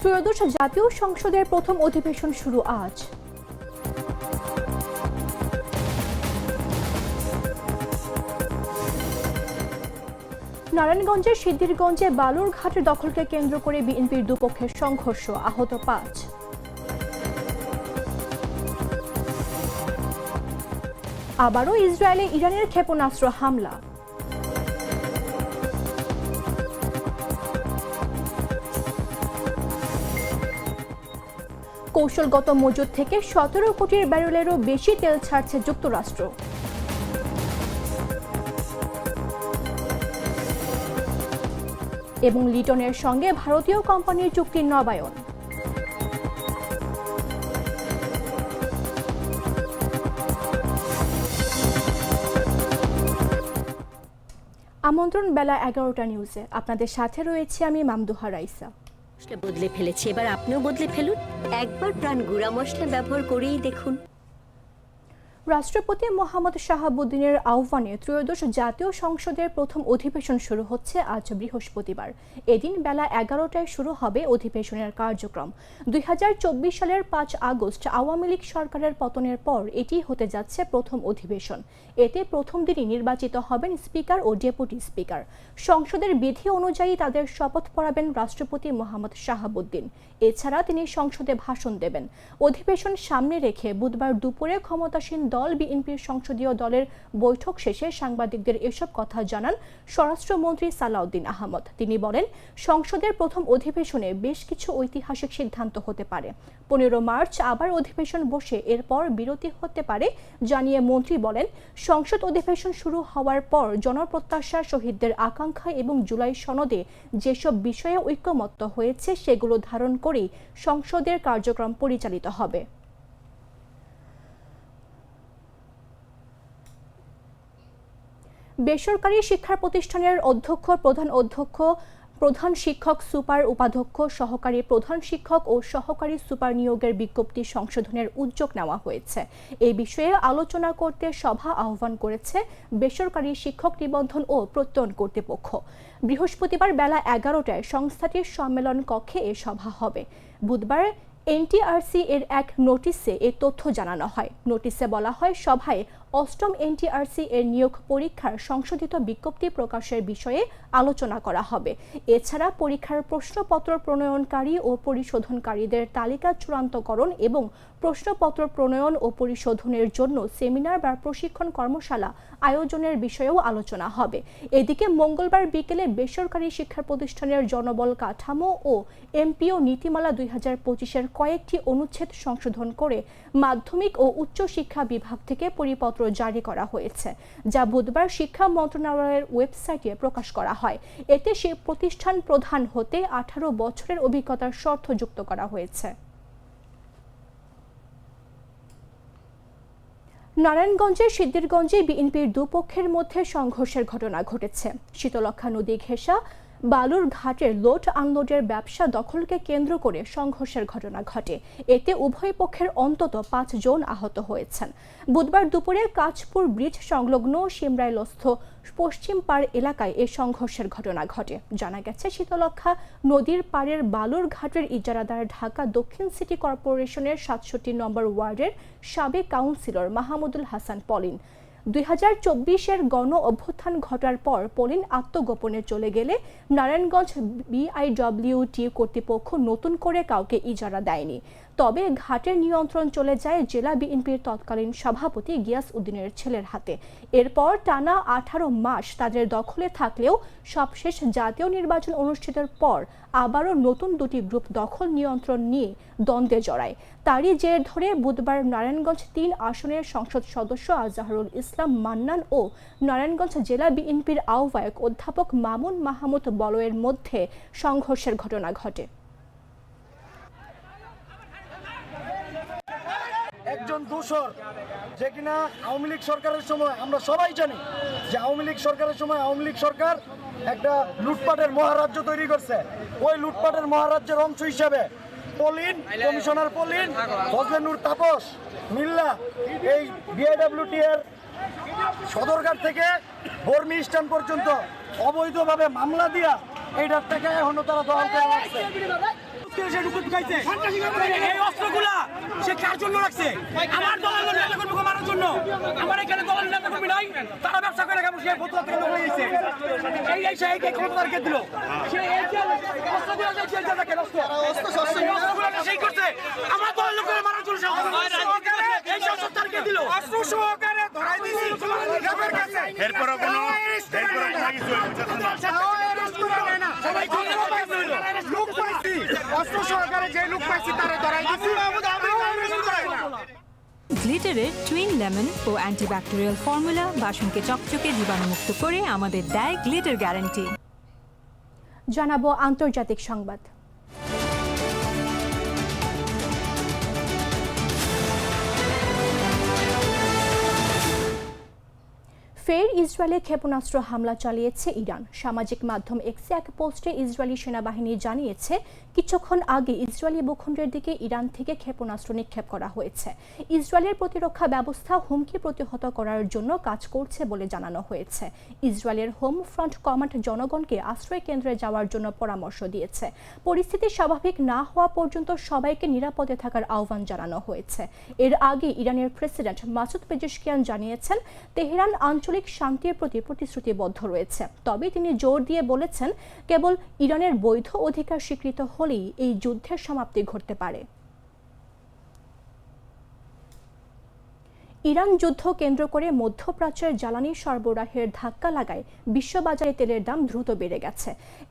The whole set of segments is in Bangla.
ত্রয়োদশ জাতীয় সংসদের প্রথম অধিবেশন শুরু আজ। নারায়ণগঞ্জের সিদ্ধিরগঞ্জে বালুরঘাটের দখলকে কেন্দ্র করে বিএনপির দুপক্ষের সংঘর্ষ, আহত ৫। আবারও ইসরায়েলে ইরানের ক্ষেপণাস্ত্র হামলা। কৌশলগত মজুদ থেকে ১৭ কোটির ব্যারেলেরও বেশি তেল ছাড়ছে যুক্তরাষ্ট্র। এবং লিটনের সঙ্গে ভারতীয় কোম্পানির চুক্তির নবায়ন। আমন্ত্রণ বেলা ১১টা নিউজে, আপনাদের সাথে রয়েছে আমি মামদুহা রাইসা। বদলে ফেলেছি, এবার আপনিও বদলে ফেলুন। একবার প্রাণ গুঁড়া মশলা ব্যবহার করেই দেখুন। রাষ্ট্রপতি মোহাম্মদ শাহাবুদ্দিনের আহ্বানে ত্রয়োদশ জাতীয় সংসদের প্রথম অধিবেশন শুরু হচ্ছে আজ বৃহস্পতিবার। এদিন বেলা ১১টায় শুরু হবে অধিবেশনের কার্যক্রম। ২০২৪ সালের ৫ আগস্ট আওয়ামী লীগ সরকারের পতনের পর এটি হতে যাচ্ছে প্রথম অধিবেশন। এতে প্রথম দিনই নির্বাচিত হবেন স্পিকার ও ডেপুটি স্পিকার। সংসদের বিধি অনুযায়ী তাদের শপথ পড়াবেন রাষ্ট্রপতি মোহাম্মদ শাহাবুদ্দিন। এছাড়া তিনি সংসদে ভাষণ দেবেন। অধিবেশন সামনে রেখে বুধবার দুপুরে ক্ষমতাসীন দল বিএনপির সংসদীয় দলের বৈঠক শেষে সাংবাদিকদের এসব কথা জানান স্বরাষ্ট্রমন্ত্রী সালাউদ্দিন আহমদ। তিনি বলেন, সংসদের প্রথম অধিবেশনে বেশ কিছু ঐতিহাসিক সিদ্ধান্ত হতে পারে। ১৫ মার্চ আবার অধিবেশন বসে এরপর বিরতি হতে পারে জানিয়ে মন্ত্রী বলেন, সংসদ অধিবেশন শুরু হওয়ার পর জনপ্রত্যাশা, শহীদদের আকাঙ্ক্ষা এবং জুলাই সনদে যেসব বিষয়ে ঐকমত্য হয়েছে সেগুলো ধারণ করেই সংসদের কার্যক্রম পরিচালিত হবে। বেসরকারি শিক্ষা প্রতিষ্ঠানের অধ্যক্ষ, প্রধান অধ্যক্ষ, প্রধান শিক্ষক, সুপার, উপাধ্যক্ষ, সহকারী প্রধান শিক্ষক ও সহকারী সুপার নিয়োগের বিজ্ঞপ্তি সংশোধনের উদ্যোগ নেওয়া হয়েছে। এই বিষয়ে আলোচনা করতে সভা আহ্বান করেছে বেসরকারি শিক্ষক নিবন্ধন ও প্রত্যয়ন কর্তৃপক্ষ। বৃহস্পতিবার বেলা ১১টায় সংস্থাটির সম্মেলন কক্ষে এ সভা হবে। বুধবার এনটিআরসি এর এক নোটিশে এ তথ্য জানানো হয়। নোটিশে বলা হয়, সভায় অষ্টম এনটিআরসি এর নিয়োগ পরীক্ষার সংশোধিত বিজ্ঞপ্তি প্রকাশের বিষয়ে আলোচনা করা হবে। এছাড়া পরীক্ষার প্রশ্নপত্র প্রণয়নকারী ও পরিশোধনকারীদের তালিকা চূড়ান্তকরণ এবং প্রশ্নপত্র প্রণয়ন ও পরিশোধনের জন্য সেমিনার বা প্রশিক্ষণ কর্মশালা আয়োজনের বিষয়েও আলোচনা হবে। এদিকে মঙ্গলবার বিকেলে বেসরকারি শিক্ষা প্রতিষ্ঠানের জনবল কাঠামো ও এমপিও নীতিমালা ২০২৫-এর কয়েকটি অনুচ্ছেদ সংশোধন করে মাধ্যমিক ও উচ্চ শিক্ষা বিভাগ থেকে পরিপত্র জারি করা হয়েছে, যা বুধবার শিক্ষা মন্ত্রণালয়ের ওয়েবসাইটে প্রকাশ করা হয়। এতে সে প্রতিষ্ঠান প্রধান হতে ১৮ বছরের অভিজ্ঞতার শর্ত যুক্ত করা হয়েছে। নারায়ণগঞ্জের সিদ্ধিরগঞ্জে বিএনপির দুপক্ষের মধ্যে সংঘর্ষের ঘটনা ঘটেছে। শীতলক্ষ্যা নদী ঘেঁষা বালুরঘাটের লোড আনলোডের ব্যবসা দখলকে কেন্দ্র করে সংঘর্ষের ঘটনা ঘটে। এতে উভয় পক্ষের অন্তত ৫ জন আহত হয়েছেন। বুধবার দুপুরে কাঁচপুর ব্রিজ সংলগ্ন সিমরাইলস্থ পশ্চিম পাড় এলাকায় এ সংঘর্ষের ঘটনা ঘটে। জানা গেছে, শীতলক্ষ্যা নদীর পাড়ের বালুরঘাটের ইজারাদার ঢাকা দক্ষিণ সিটি কর্পোরেশনের ৬৭ নম্বর ওয়ার্ডের সাবেক কাউন্সিলর মাহমুদুল হাসান পলিন। ২০২৪-এর গণ অভ্যুত্থান ঘটার পর পলিন আত্মগোপনে চলে গেলে নারায়ণগঞ্জ বিআইডব্লিউটি কর্তৃপক্ষ নতুন করে কাউকে ইজারা দেয়নি। তবে ঘাটের নিয়ন্ত্রণ চলে যায় জেলা বিএনপির তৎকালীন সভাপতি গিয়াস উদ্দিনের ছেলের হাতে। এরপর টানা ১৮ মাস তাদের দখলে থাকলেও সবশেষ জাতীয় নির্বাচন অনুষ্ঠিতের পর আবারও নতুন দুটি গ্রুপ দখল নিয়ন্ত্রণ নিয়ে দ্বন্দ্বে জড়ায়। তারই জের ধরে বুধবার নারায়ণগঞ্জ ৩ আসনের সংসদ সদস্য আজহারুল ইসলাম মান্নান ও নারায়ণগঞ্জ জেলা বিএনপির আহ্বায়ক অধ্যাপক মামুন মাহমুদ বলয়ের মধ্যে সংঘর্ষের ঘটনা ঘটে। একজন দোষর, যে কিনা আওয়ামী লীগ সরকারের সময় আমরা সবাই জানি যে আওয়ামী লীগ সরকারের সময় আওয়ামী লীগ সরকার একটা লুটপাটের মহারাজ্য তৈরি করছে। ওই লুটপাটের মহারাজ্যের অংশ হিসেবে Pauline, commissioner Pauline, Fazle Noor Tapas, মিল্লা এই বিআইডব্লিউটি এর সদরঘাট থেকে বর্মি স্ট্যান্ড পর্যন্ত অবৈধভাবে মামলা দিয়া এইটার থেকে এখনো তারা দখল করে রাখছে। থেকে সে রুকুট খাইছে এই অস্ত্রগুলা সে কার জন্য রাখছে আমার দলের নেতা কর্মীকে মারার জন্য আমার এখানে দলের নেতা কর্মী নাই তারা ব্যবসা করে কেমন সে বোতল থেকে হয়ে গেছে এই সেই ক্ষমতার কে দিল সে এই যে অস্ত্র দিয়ে যে জেল রাখে অস্ত্রগুলা সেই করছে আমার দলের লোকের মারার জন্য এই সরকার কে দিল অস্ত্র সহকারে ধরাই দিয়েছে গ্রামের কাছে এরপর কোনো কিছু লোক পাইছি অস্ত্র সহকারে যে লোক পাইছি তারা ধরাই দিয়েছে গ্লিটারের টুইন লেমন ও অ্যান্টিব্যাকটেরিয়াল ফর্মুলা বাসনকে চকচকে জীবাণুমুক্ত করে আমাদের দেয় গ্লিটার গ্যারান্টি। জানাবো আন্তর্জাতিক সংবাদ। ফের ইসরায়েলে ক্ষেপণাস্ত্র হামলা চালিয়েছে ইরান। সামাজিক মাধ্যম এক্সে এক পোস্টে ইসরায়েলি সেনাবাহিনী জানিয়েছে কিছুক্ষণ আগে ইসরায়েলি ভূখণ্ডের দিকে ইরান থেকে ক্ষেপণাস্ত্র নিক্ষেপ করা হয়েছে। ইসরায়েলের প্রতিরক্ষা ব্যবস্থা হুমকি প্রতিহত করার জন্য কাজ করছে বলে জানানো হয়েছে। ইসরায়েলের হোম ফ্রন্ট কমান্ড জনগণকে আশ্রয় কেন্দ্রে যাওয়ার জন্য পরামর্শ দিয়েছে। পরিস্থিতি স্বাভাবিক না হওয়া পর্যন্ত সবাইকে নিরাপদে থাকার আহ্বান জানানো হয়েছে। এর আগে ইরানের প্রেসিডেন্ট মাসুদ পেজেশকিয়ান জানিয়েছেন তেহরান আঞ্চলিক শান্তির প্রতি প্রতিশ্রুতিবদ্ধ রয়েছে। তবে তিনি জোর দিয়ে বলেছেন কেবল ইরানের বৈধ অধিকার স্বীকৃত হলেই এই যুদ্ধের সমাপ্তি ঘটতে পারে। ইরান যুদ্ধ কেন্দ্র করে মধ্যপ্রাচ্যের জ্বালানি সরবরাহের ধাক্কা লাগায় বিশ্ববাজারে তেলের দাম দ্রুত বেড়ে গেছে।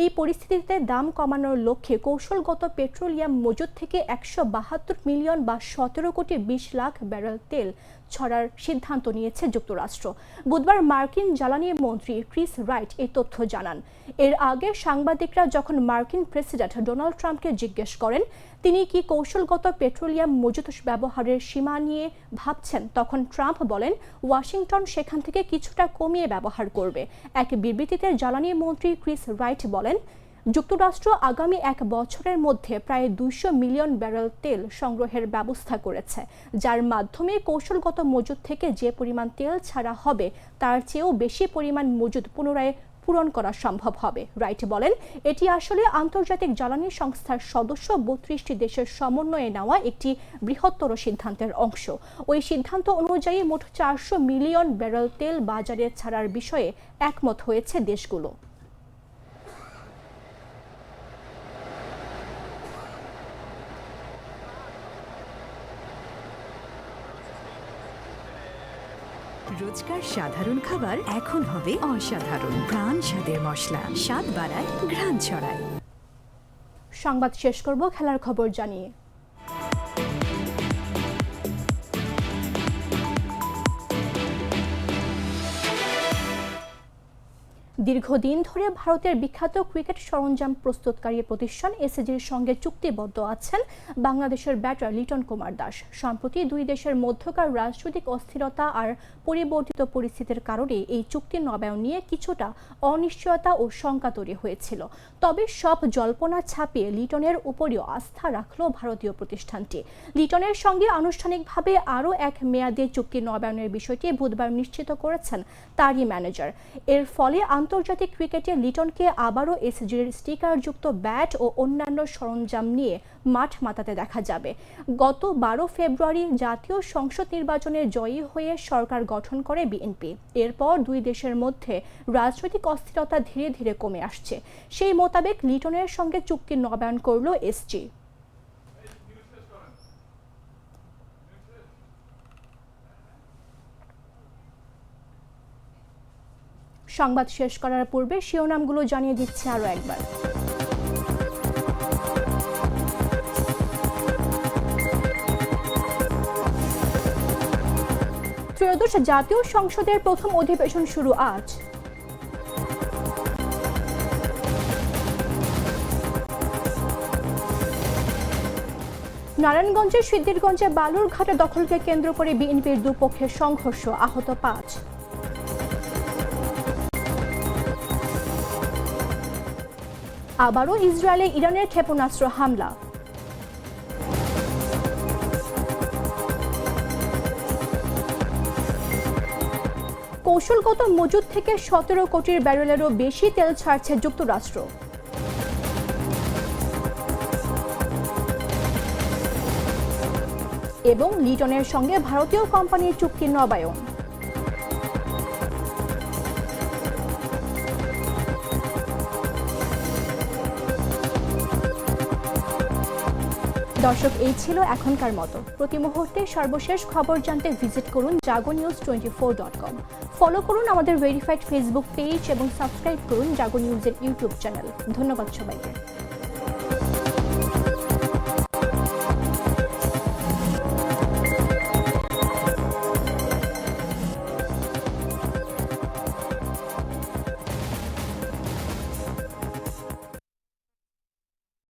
এই পরিস্থিতিতে দাম কমানোর লক্ষ্যে কৌশলগত পেট্রোলিয়াম মজুদ থেকে 172 মিলিয়ন বা 17 কোটি 20 লাখ ব্যারেল তেল ছড়ার সিদ্ধান্ত নিয়েছে যুক্তরাষ্ট্র। বুধবার মার্কিন জ্বালানি মন্ত্রী ক্রিস রাইট এই তথ্য জানান। এর আগে সাংবাদিকরা যখন মার্কিন প্রেসিডেন্ট ডোনাল্ড ট্রাম্পকে জিজ্ঞেস করেন তিনি কি কৌশলগত পেট্রোলিয়াম মজুদ ব্যবহারের সীমা নিয়ে ভাবছেন, তখন ট্রাম্প বলেন ওয়াশিংটন সেখান থেকে কিছুটা কমিয়ে ব্যবহার করবে। এক বিবৃতিতে জ্বালানি মন্ত্রী ক্রিস রাইট বলেন যুক্তরাষ্ট্র আগামী 1 বছরের মধ্যে প্রায় 200 মিলিয়ন ব্যারেল তেল সংগ্রহের ব্যবস্থা করেছে, যার মাধ্যমে কৌশলগত মজুদ থেকে যে পরিমাণ তেল ছাড়া হবে তার চেয়েও বেশি পরিমাণ মজুদ পুনরায় পূরণ করা সম্ভব হবে। রাইট বলেন এটি আসলে আন্তর্জাতিক জ্বালানি সংস্থার সদস্য 32টি দেশের সমন্বয়ে নেওয়া একটি বৃহত্তর সিদ্ধান্তের অংশ। ওই সিদ্ধান্ত অনুযায়ী মোট 400 মিলিয়ন ব্যারেল তেল বাজারে ছাড়ার বিষয়ে একমত হয়েছে দেশগুলো। রোজকার সাধারণ খাবার এখন হবে অসাধারণ। প্রাণ স্বাদের মশলা, স্বাদ বাড়ায়, ঘ্রাণ ছড়ায়। সংবাদ শেষ করব খেলার খবর জানিয়ে। দীর্ঘদিন ধরে ভারতের বিখ্যাত ক্রিকেট সরঞ্জাম প্রস্তুতকারী প্রতিষ্ঠান এসএজির সঙ্গে চুক্তিবদ্ধ আছেন বাংলাদেশের ব্যাটার লিটন কুমার দাস। সম্প্রতি দুই দেশের মধ্যকার রাজনৈতিক অস্থিরতা আর পরিবর্তিত পরিস্থিতির কারণে এই চুক্তি নবায়ন নিয়ে কিছুটা অনিশ্চয়তা ও শঙ্কা তৈরি হয়েছিল। তবে সব জল্পনা ছাপিয়ে লিটনের উপরেও আস্থা রাখল ভারতীয় প্রতিষ্ঠানটি। লিটনের সঙ্গে আনুষ্ঠানিকভাবে আরও এক মেয়াদে চুক্তি নবায়নের বিষয়টি বুধবার নিশ্চিত করেছেন তারই ম্যানেজার। এর ফলে আন্তর্জাতিক ক্রিকেটে লিটনকে আবারও এসএজির স্টিকারযুক্ত ব্যাট ও অন্যান্য সরঞ্জাম নিয়ে মাঠ মাতাতে দেখা যাবে। গত 12 ফেব্রুয়ারি জাতীয় সংসদ নির্বাচনে জয়ী হয়ে সরকার গঠন করে বিএনপি। এরপর দুই দেশের মধ্যে রাজনৈতিক অস্থিরতা ধীরে ধীরে কমে আসছে। সেই মোতাবেক লিটনের সঙ্গে চুক্তি নবায়ন করল এসজি। সংবাদ শেষ করার পূর্বে শিরোনামগুলো জানিয়ে দিচ্ছে আরও একবার। ত্রয়োদশ জাতীয় সংসদের প্রথম অধিবেশন শুরু আজ। নারায়ণগঞ্জের সিদ্ধিরগঞ্জে বালুরঘাটে দখলকে কেন্দ্র করে বিএনপির দুপক্ষের সংঘর্ষ, আহত 5। আবারও ইসরায়েলে ইরানের ক্ষেপণাস্ত্র হামলা। কৌশলগত মজুদ থেকে 17 কোটির ব্যারেলেরও বেশি তেল ছাড়ছে যুক্তরাষ্ট্র। এবং লিটনের সঙ্গে ভারতীয় কোম্পানির চুক্তি নবায়ন। দর্শক, এই ছিল এখনকার মতো। প্রতি মুহূর্তে সর্বশেষ খবর জানতে ভিজিট করুন jagonews24.com। ফলো করুন আমাদের ভেরিফাইড ফেসবুক পেজ এবং সাবস্ক্রাইব করুন জাগো নিউজের ইউটিউব চ্যানেল। ধন্যবাদ সবাইকে।